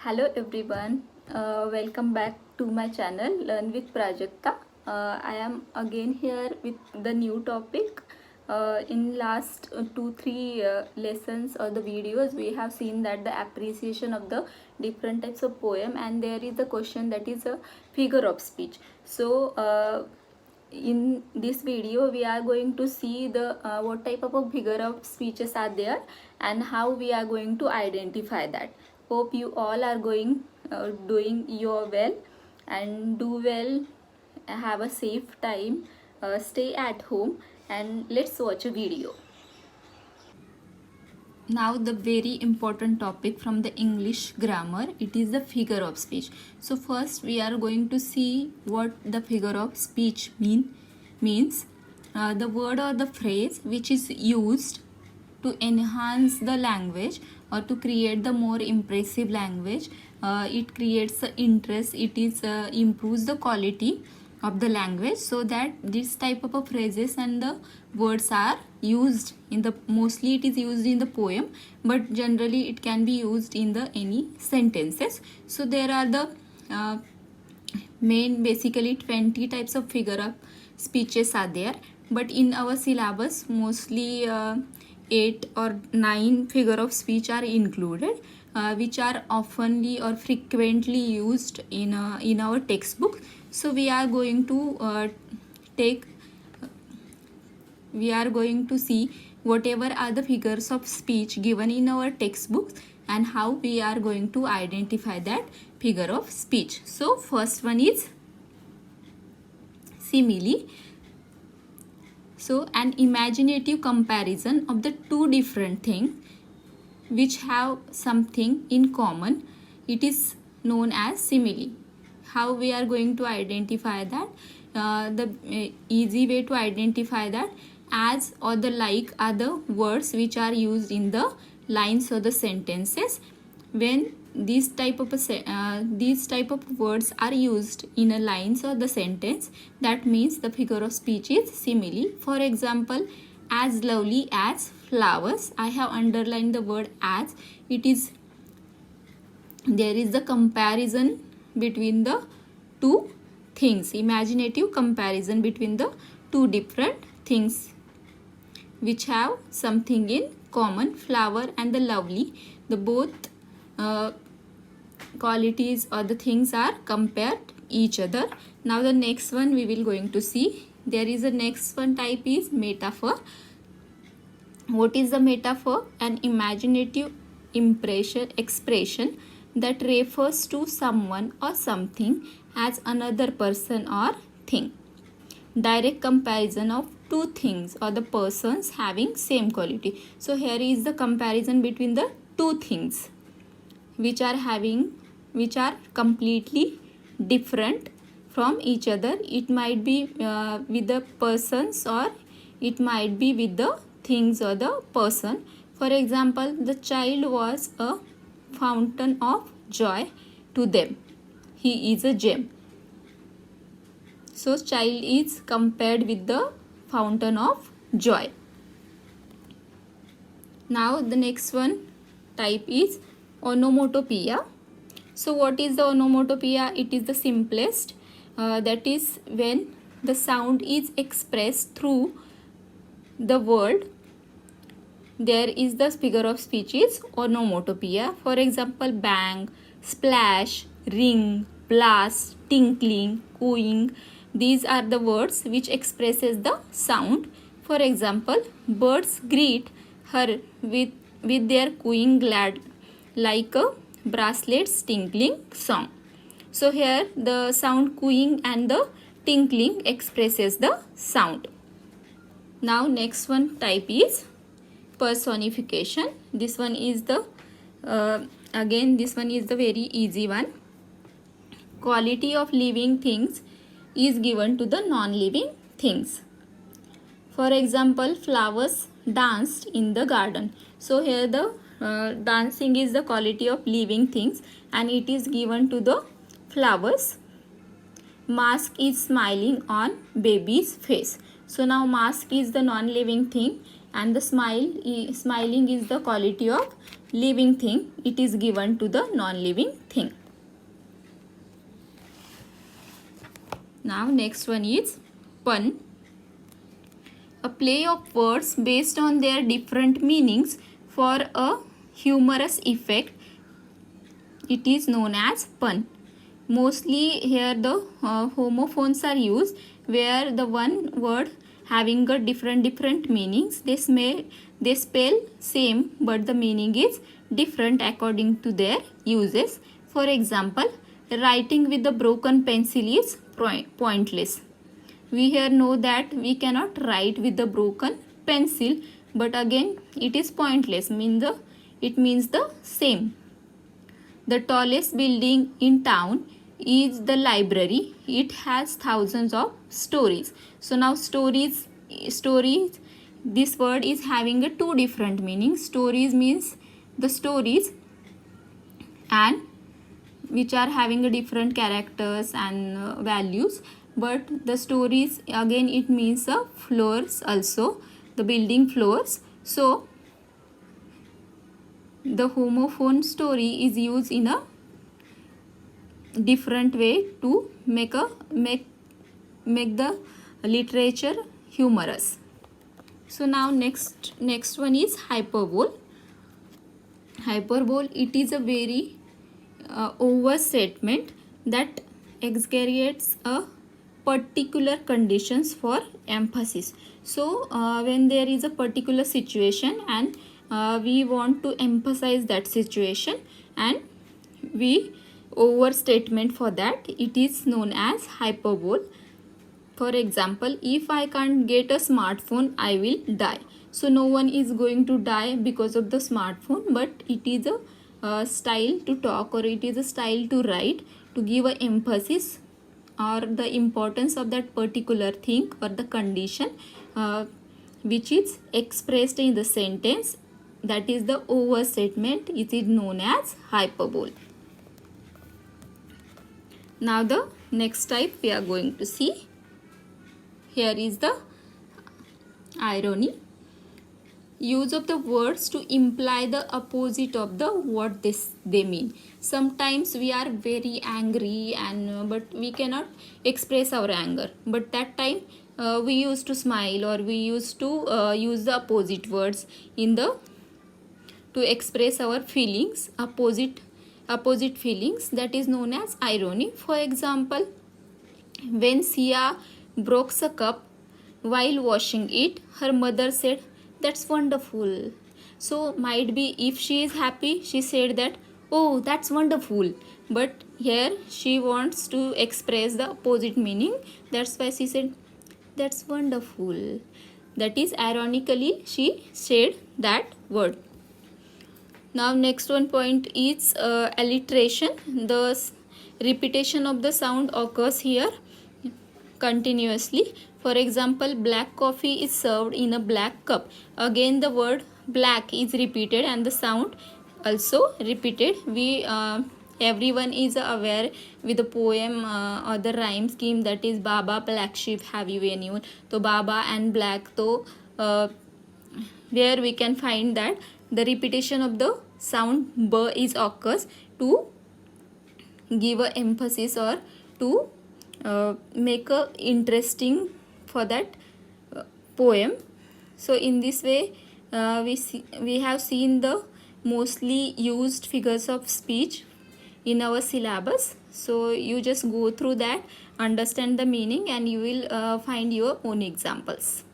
Hello everyone, welcome back to my channel Learn with Prajakta. I am again here with the new topic. In last 2-3 lessons or the videos we have seen that the appreciation of the different types of poem, and there is a question that is a figure of speech. So in this video we are going to see the what type of a figure of speeches are there and how we are going to identify that. Hope you all are doing your well and do well. Have a safe time. Stay at home and let's watch a video. Now the very important topic from the English grammar, it is the figure of speech. So first we are going to see what the figure of speech means. The word or the phrase which is used to enhance the language or to create the more impressive language. It creates the interest, it is improves the quality of the language, so that this type of a phrases and the words are used in the, mostly it is used in the poem, but generally it can be used in the any sentences. So there are the main basically 20 types of figure of speeches are there, but in our syllabus mostly 8 or 9 figure of speech are included, which are oftenly or frequently used in our textbook. So we are going to see whatever are the figures of speech given in our textbooks and how we are going to identify that figure of speech. So first one is simile. So an imaginative comparison of the two different things which have something in common, it is known as simile. How we are going to identify that? The easy way to identify that, as or the like are the words which are used in the lines or the sentences. When these type of words are used in a lines or the sentence, that means the figure of speech is simile. For example, as lovely as flowers. I have underlined the word as. It is, there is the comparison between the two things, imaginative comparison between the two different things which have something in common. Flower and the lovely, the both qualities or the things are compared each other. Now the next one we will going to see. There is a next one type is metaphor. What is the metaphor? An imaginative expression that refers to someone or something as another person or thing. Direct comparison of two things or the persons having same quality. So here is the comparison between the two things which are completely different from each other. It might be with the persons or it might be with the things or the person. For example, the child was a fountain of joy to them. He is a gem. So child is compared with the fountain of joy. Now the next one type is onomatopoeia. So what is the onomatopoeia? It is the simplest, that is when the sound is expressed through the word. There is the figure of speech is onomatopoeia. For example, bang, splash, ring, blast, tinkling, cooing. These are the words which expresses the sound. For example, birds greet her with their cooing glad, like a bracelets tinkling song. So here the sound cooing and the tinkling expresses the sound. Now next one type is personification. This one is the again this one is the very easy one. Quality of living things is given to the non-living things. For example, flowers danced in the garden. So here the dancing is the quality of living things and it is given to the flowers. Mask is smiling on baby's face. So now mask is the non-living thing and the smiling is the quality of living thing. It is given to the non-living thing. Now next one is pun. A play of words based on their different meanings for a humorous effect. It is known as pun. Mostly here the homophones are used, where the one word having a different meanings. They spell same, but the meaning is different according to their uses. For example, writing with the broken pencil is pointless. We here know that we cannot write with the broken pencil, but again it is pointless. It means the same. The tallest building in town is the library. It has thousands of stories. So now stories, this word is having a two different meanings. Stories means the stories, and which are having a different characters and values. But the stories, again it means the floors also, the building floors. So the homophone story is used in a different way to make the literature humorous. So now next one is hyperbole. Hyperbole, it is a very overstatement that exaggerates a particular conditions for emphasis. So when there is a particular situation and we want to emphasize that situation, and we overstatement for that, it is known as hyperbole. For example, if I can't get a smartphone, I will die. So no one is going to die because of the smartphone, but it is a style to talk, or it is a style to write to give a emphasis or the importance of that particular thing or the condition which is expressed in the sentence. That is the overstatement. It is known as hyperbole. Now the next type we are going to see. Here is the irony. Use of the words to imply the opposite of the what they mean. Sometimes we are very angry and but we cannot express our anger. But that time we used to smile, or we used to use the opposite words to express our feelings, opposite feelings. That is known as irony. For example, when Sia broke a cup while washing it, her mother said, "That's wonderful." So might be if she is happy, she said that, "Oh, that's wonderful." But here she wants to express the opposite meaning. That's why she said, "That's wonderful." That is ironically she said that word. Now next one point is alliteration. The repetition of the sound occurs here continuously. For example, black coffee is served in a black cup. Again the word black is repeated and the sound also repeated. Everyone is aware with the poem or the rhyme scheme, that is Baba black sheep have you anyone. So Baba and black, so where we can find that the repetition of the sound b is occurs to give a emphasis or to make a interesting for that poem. So in this way we have seen the mostly used figures of speech in our syllabus. So you just go through that, understand the meaning, and you will find your own examples.